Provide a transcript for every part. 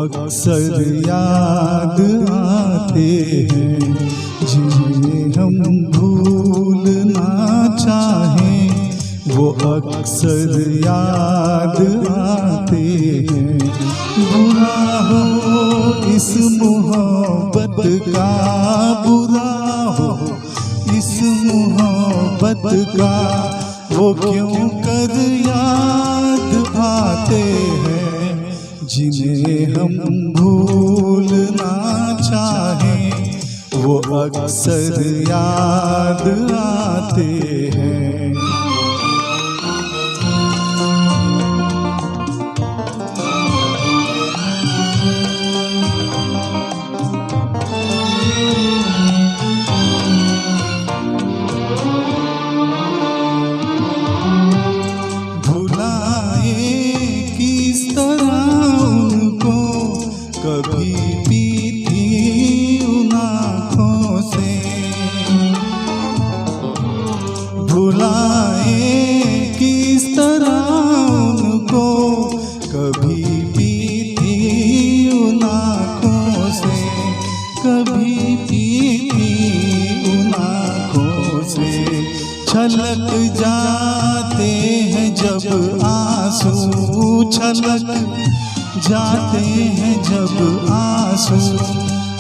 अक्सर याद आते हैं, जिन्हें हम भूलना चाहें वो अक्सर याद आते हैं। बुरा हो इस मोहब्बत का, बुरा हो इस मोहब्बत का, वो क्यों कर याद आते हैं, जिन्हें हम भूलना चाहें वो अक्सर याद आते हैं। कभी पीती उन आँखों से, भुलाए किस तरह उनको, कभी पीती उन आँखों से, कभी पीती उन आँखों से। छलक जाते हैं जब आंसू, छलक जाते हैं जब आंसू,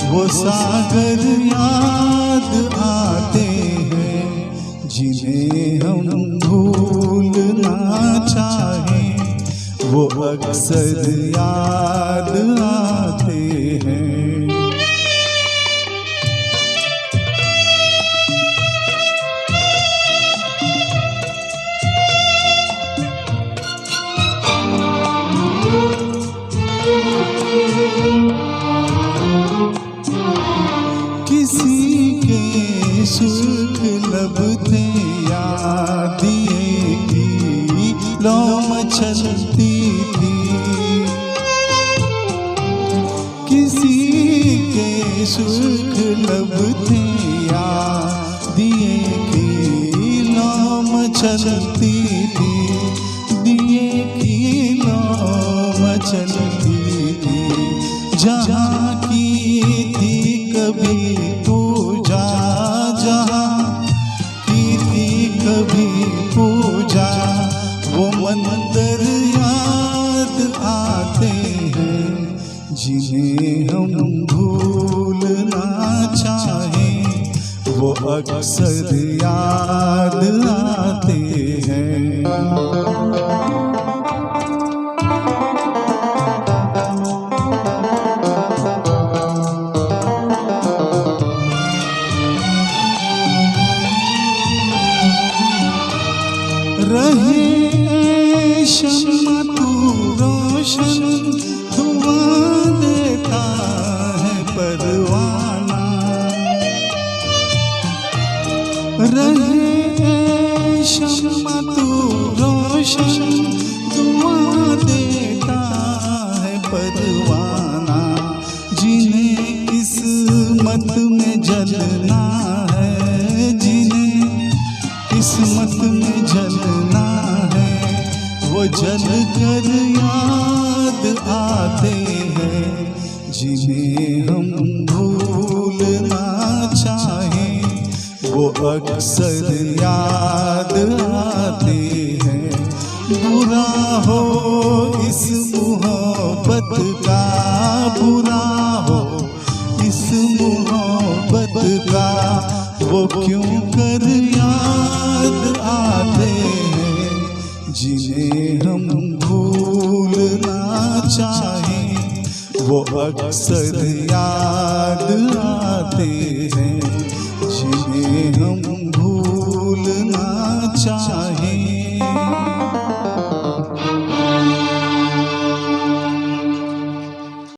वो सागर याद आते हैं, जिन्हें हम भूलना चाहें वो अक्सर याद आते हैं। किसी के सुर्ख लब थे याद दिए की लौ मचलती थी, किसी के सुर्ख लब थे याद दिए की लौ मचलती थी, दिए की लौ मचलती थी। जहाँ की थी कभी पूजा, जहाँ की थी कभी पूजा, वो मंदिर याद आते हैं, जिन्हें हम भूलना चाहें वो अक्सर याद आते हैं। रहे शम्मा तू रोशन, धुआं देता है परवाना, रहे शम्मा तू रोशन, धुआं देता है परवाना, जिन्हें किस्मत में जलना है, जिन्हें किस्मत में जलना है, वो जल कर याद आते हैं, जिन्हें हम भूलना चाहें वो अक्सर याद आते हैं। बुरा हो इस मोहब्बत का, बुरा हो इस मोहब्बत का, वो क्यों कर याद आते हैं, जिन्हें हम भूलना चाहें वो अक्सर याद आते हैं, जिन्हें हम भूलना चाहें